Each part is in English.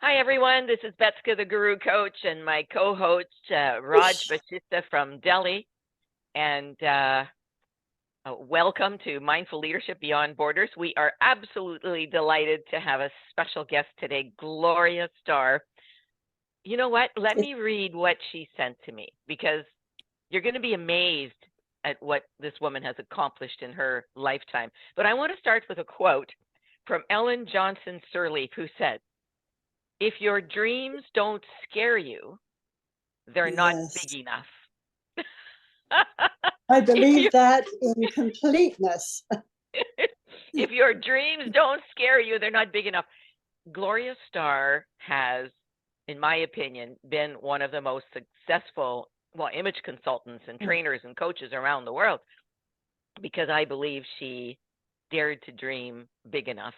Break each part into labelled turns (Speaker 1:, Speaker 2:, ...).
Speaker 1: Hi, everyone. This is Betska, the Guru Coach, and my co-host, Raj Vashisht from Delhi. And welcome to Mindful Leadership Beyond Borders. We are absolutely delighted to have a special guest today, Gloria Starr. You know what? Let me read what she sent to me, because you're going to be amazed at what this woman has accomplished in her lifetime. But I want to start with a quote from Ellen Johnson Sirleaf, who said, "If your dreams don't scare you, they're not
Speaker 2: Yes,
Speaker 1: big enough."
Speaker 2: I
Speaker 1: if
Speaker 2: believe
Speaker 1: you
Speaker 2: that in completeness.
Speaker 1: if your dreams don't scare you, they're not big enough. Gloria Starr has, in my opinion, been one of the most successful, well, image consultants and trainers and coaches around the world, because I believe she dared to dream big enough.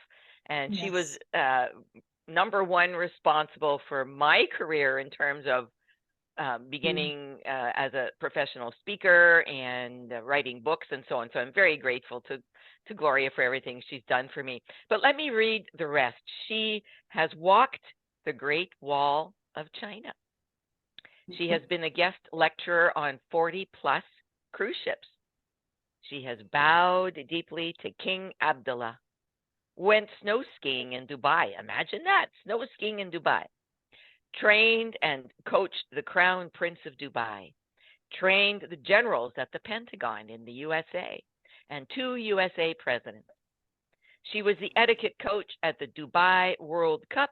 Speaker 1: And she was
Speaker 2: Yes.
Speaker 1: number one responsible for my career in terms of
Speaker 2: Mm.
Speaker 1: beginning as a professional speaker and writing books and so on. So I'm very grateful to Gloria for everything she's done for me. But let me read the rest. She has walked the Great Wall of China. She has been a guest lecturer on 40 plus cruise ships. She has bowed deeply to King Abdullah, went snow skiing in Dubai. Imagine that, snow skiing in Dubai. Trained and coached the Crown Prince of Dubai, trained the generals at the Pentagon in the USA, and 2 USA presidents. She was the etiquette coach at the Dubai World Cup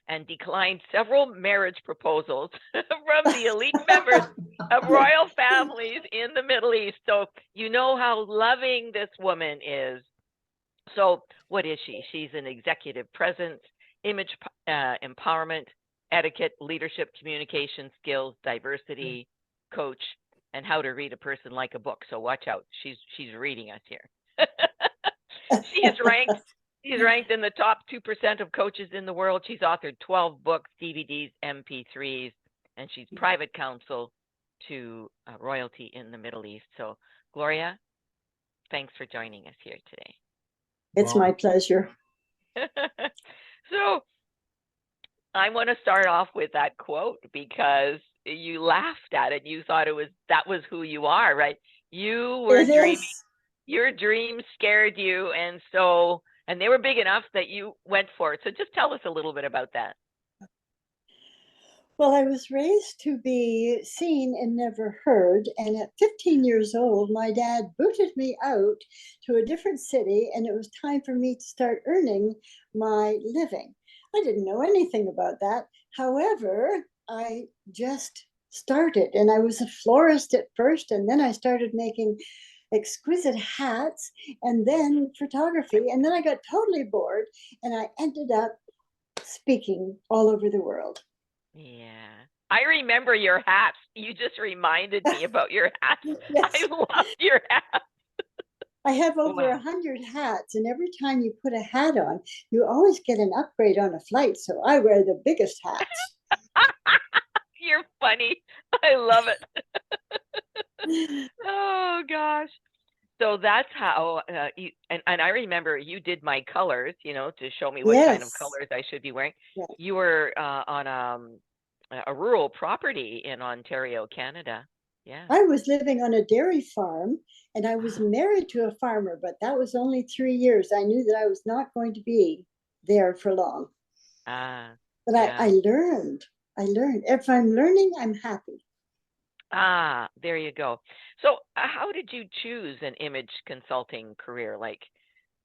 Speaker 1: and declined several marriage proposals from the elite members of royal families in the Middle East. So you know how loving this woman is. So what is she? She's an executive presence, image empowerment, etiquette, leadership, communication skills, diversity coach, and how to read a person like a book. So watch out. She's reading us here. she is ranked She's ranked in the top 2% of coaches in the world. She's authored 12 books, DVDs, MP3s, and she's private counsel to royalty in the Middle East. So, Gloria, thanks for joining us here today.
Speaker 2: It's my pleasure.
Speaker 1: So, I want to start off with that quote because you laughed at it. You thought that was who you are, right? You were
Speaker 2: It
Speaker 1: dreaming.
Speaker 2: is.
Speaker 1: Your dreams scared you, and they were big enough that you went for it. So just tell us a little bit about that.
Speaker 2: Well, I was raised to be seen and never heard. And at 15 years old, my dad booted me out to a different city, and it was time for me to start earning my living. I didn't know anything about that. However, I just started, and I was a florist at first, and then I started making exquisite hats and then photography. And then I got totally bored, and I ended up speaking all over the world.
Speaker 1: Yeah. I remember your hats. You just reminded me about your hats. I
Speaker 2: Yes.
Speaker 1: loved your hats.
Speaker 2: I have over
Speaker 1: Wow.
Speaker 2: 100 hats, and every time you put a hat on, you always get an upgrade on a flight. So I wear the biggest hats.
Speaker 1: You're funny. I love it. Oh gosh. So that's how and I remember you did my colors, to show me what kind of
Speaker 2: Yes,
Speaker 1: colors I should be wearing.
Speaker 2: yes.
Speaker 1: You were on a rural property in Ontario, Canada. Yeah.
Speaker 2: I was living on a dairy farm, and I was married to a farmer, but that was only 3 years. I knew that I was not going to be there for long.
Speaker 1: Ah,
Speaker 2: But I
Speaker 1: yeah.
Speaker 2: learned. I learned. If I'm learning, I'm happy.
Speaker 1: Ah, there you go. So, how did you choose an image consulting career? Like,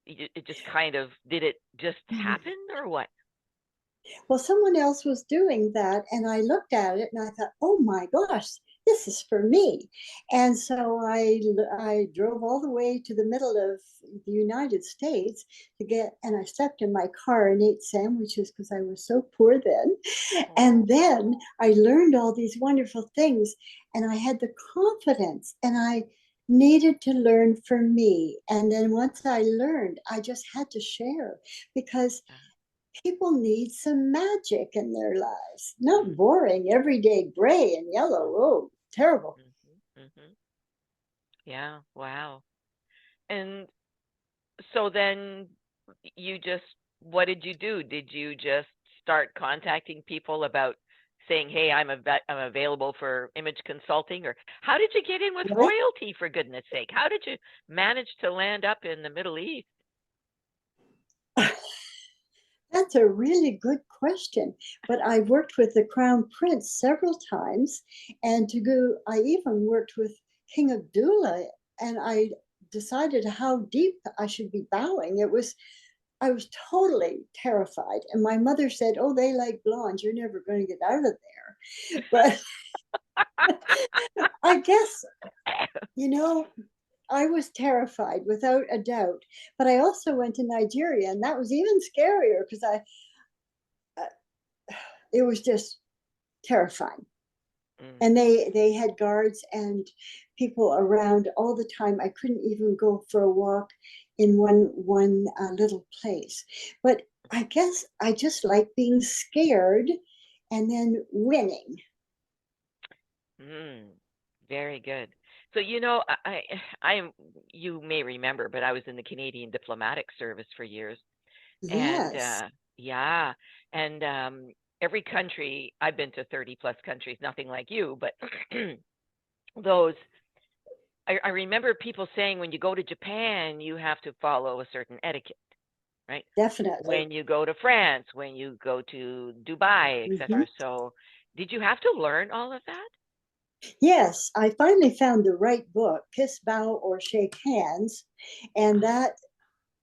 Speaker 1: it just kind of, did it just happen or what?
Speaker 2: Well, someone else was doing that, and I looked at it and I thought, oh my gosh, this is for me. And so I drove all the way to the middle of the United States to get, and I slept in my car and ate sandwiches because I was so poor then. And
Speaker 1: Oh,
Speaker 2: then I learned all these wonderful things, and I had the confidence, and I needed to learn for me. And then once I learned, I just had to share because people need some magic in their lives, not boring, everyday gray and yellow. Oh, terrible.
Speaker 1: mm-hmm. Yeah, wow. And so then you just, what did you do? Did you just start contacting people about saying, hey, I'm available for image consulting? Or how did you get in with royalty, for goodness sake? How did you manage to land up in the Middle East?
Speaker 2: That's a really good question. But I worked with the Crown Prince several times, and I even worked with King Abdullah, and I decided how deep I should be bowing. I was totally terrified. And my mother said, oh, they like blondes. You're never going to get out of there. But I guess, I was terrified without a doubt. But I also went to Nigeria, and that was even scarier because it was just terrifying. And they had guards and people around all the time. I couldn't even go for a walk in one little place. But I guess I just like being scared and then winning.
Speaker 1: Very good. So, you may remember, but I was in the Canadian Diplomatic Service for years.
Speaker 2: Yes.
Speaker 1: And every country, I've been to 30 plus countries, nothing like you, but I remember people saying when you go to Japan, you have to follow a certain etiquette, right?
Speaker 2: Definitely.
Speaker 1: When you go to France, when you go to Dubai, etc. So did you have to learn all of that?
Speaker 2: Yes, I finally found the right book, Kiss, Bow, or Shake Hands, and that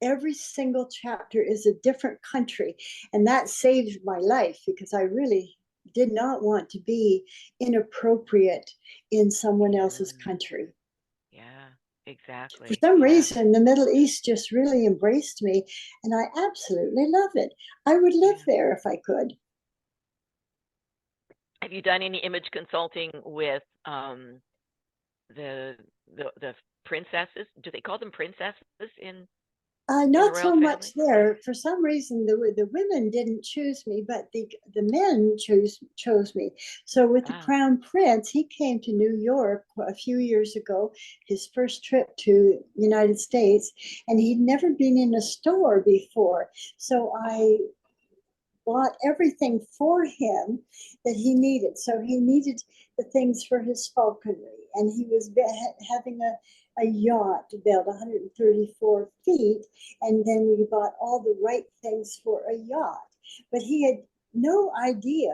Speaker 2: every single chapter is a different country, and that saved my life because I really did not want to be inappropriate in someone else's country.
Speaker 1: Yeah, exactly.
Speaker 2: For some reason, the Middle East just really embraced me, and I absolutely love it. I would live there if I could.
Speaker 1: Have you done any image consulting with the princesses? Do they call them princesses in
Speaker 2: Not
Speaker 1: the
Speaker 2: so
Speaker 1: royal
Speaker 2: much
Speaker 1: family?
Speaker 2: there. For some reason, the women didn't choose me, but the men chose me. So with the Crown Prince, he came to New York a few years ago, his first trip to United States, and he'd never been in a store before. So I bought everything for him that he needed. So he needed the things for his falconry, and he was having a yacht built 134 feet, and then we bought all the right things for a yacht. But he had no idea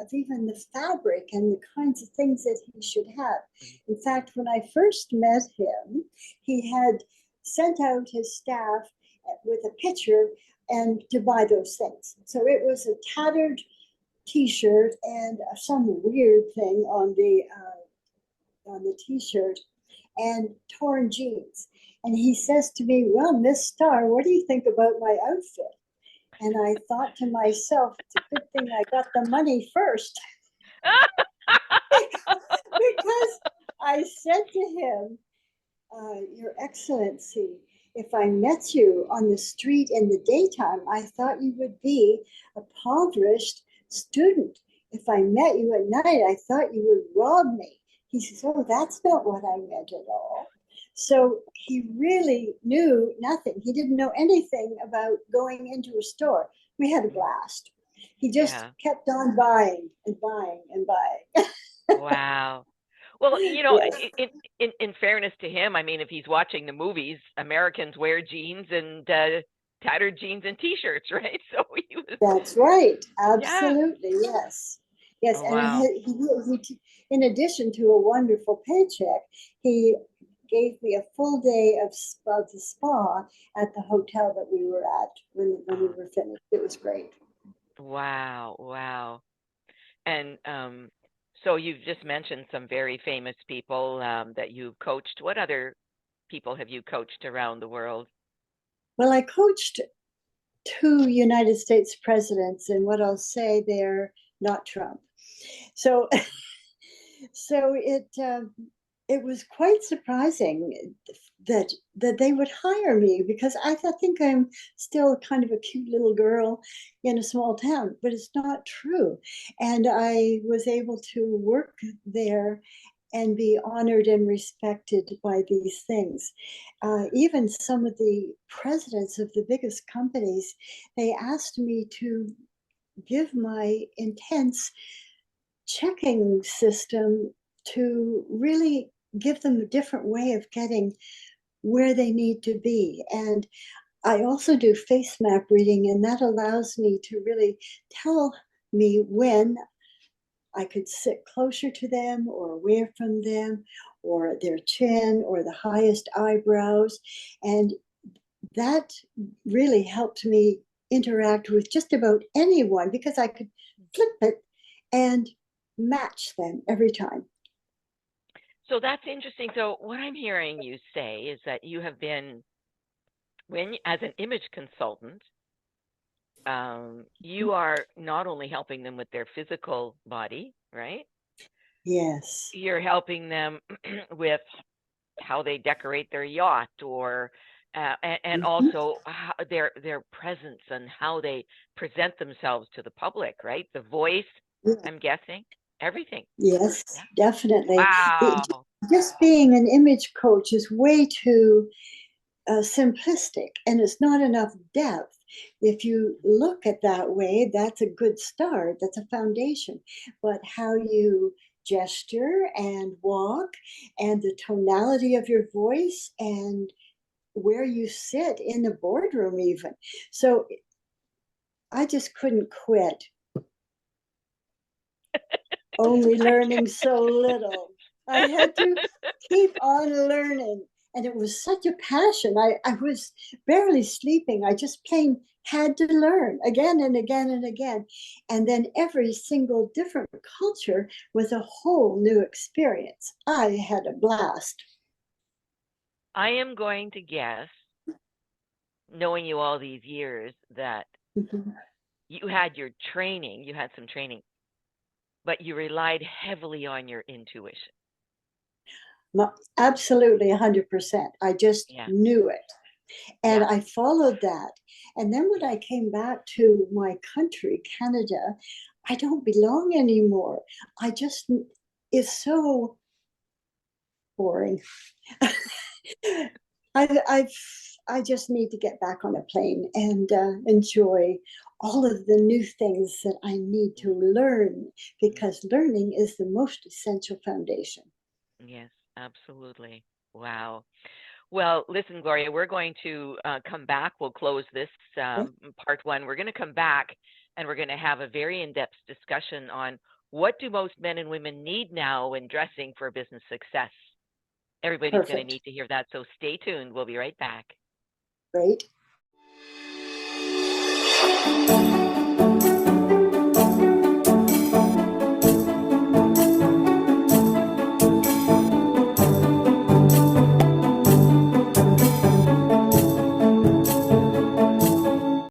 Speaker 2: of even the fabric and the kinds of things that he should have. In fact, when I first met him, he had sent out his staff with a picture and to buy those things. So it was a tattered T-shirt and some weird thing on the T-shirt and torn jeans. And he says to me, well, Miss Starr, what do you think about my outfit? And I thought to myself, it's a good thing I got the money first. Because I said to him, Your Excellency, if I met you on the street in the daytime, I thought you would be a impoverished student. If I met you at night, I thought you would rob me. He says, oh, that's not what I meant at all. So he really knew nothing. He didn't know anything about going into a store. We had a blast. He just kept on buying and buying and buying.
Speaker 1: Wow. Well, in fairness to him, I mean, if he's watching the movies, Americans wear jeans and tattered jeans and T-shirts, right? So he was.
Speaker 2: That's right. Absolutely, yes. Yes,
Speaker 1: Oh,
Speaker 2: and
Speaker 1: wow.
Speaker 2: he, in addition to a wonderful paycheck, he gave me a full day of the spa at the hotel that we were at when we were finished. It was great.
Speaker 1: Wow, wow. And so you've just mentioned some very famous people that you've coached. What other people have you coached around the world?
Speaker 2: Well, I coached two United States presidents, and what I'll say, they're not Trump. So, so it was quite surprising that they would hire me because I think I'm still kind of a cute little girl in a small town, but it's not true. And I was able to work there and be honored and respected by these things. Even some of the presidents of the biggest companies, they asked me to give my intense checking system to really give them a different way of getting where they need to be. And I also do face map reading, and that allows me to really tell me when I could sit closer to them or away from them, or their chin or the highest eyebrows. And that really helped me interact with just about anyone because I could flip it and match them every time.
Speaker 1: So that's interesting. So what I'm hearing you say is that you have been, as an image consultant, you are not only helping them with their physical body, right?
Speaker 2: Yes.
Speaker 1: You're helping them with how they decorate their yacht, or and also how their presence and how they present themselves to the public, right? The voice,
Speaker 2: Yeah.
Speaker 1: I'm guessing, everything.
Speaker 2: Yes,
Speaker 1: Yeah.
Speaker 2: definitely.
Speaker 1: Wow.
Speaker 2: Just being an image coach is way too simplistic, and it's not enough depth. If you look at that way, that's a good start. That's a foundation. But how you gesture and walk, and the tonality of your voice, and where you sit in the boardroom, even. So I just couldn't quit. Only learning so little. I had to keep on learning. And it was such a passion. I was barely sleeping. I just plain had to learn again and again and again. And then every single different culture was a whole new experience. I had a blast.
Speaker 1: I am going to guess, knowing you all these years, that
Speaker 2: Mhm.
Speaker 1: you had your training, you had some training, but you relied heavily on your intuition.
Speaker 2: Absolutely 100%. I just
Speaker 1: Yeah.
Speaker 2: knew it. And
Speaker 1: Yeah.
Speaker 2: I followed that. And then when I came back to my country, Canada, I don't belong anymore. I just, it's so boring. I I just need to get back on a plane and enjoy all of the new things that I need to learn, because learning is the most essential foundation.
Speaker 1: Yes, absolutely. Wow. Well, listen, Gloria, we're going to come back. We'll close this
Speaker 2: Okay?
Speaker 1: part one. We're going to come back and we're going to have a very in-depth discussion on what do most men and women need now when dressing for business success. Everybody's going to
Speaker 2: Perfect.
Speaker 1: need to hear that. So stay tuned. We'll be right back.
Speaker 2: Great.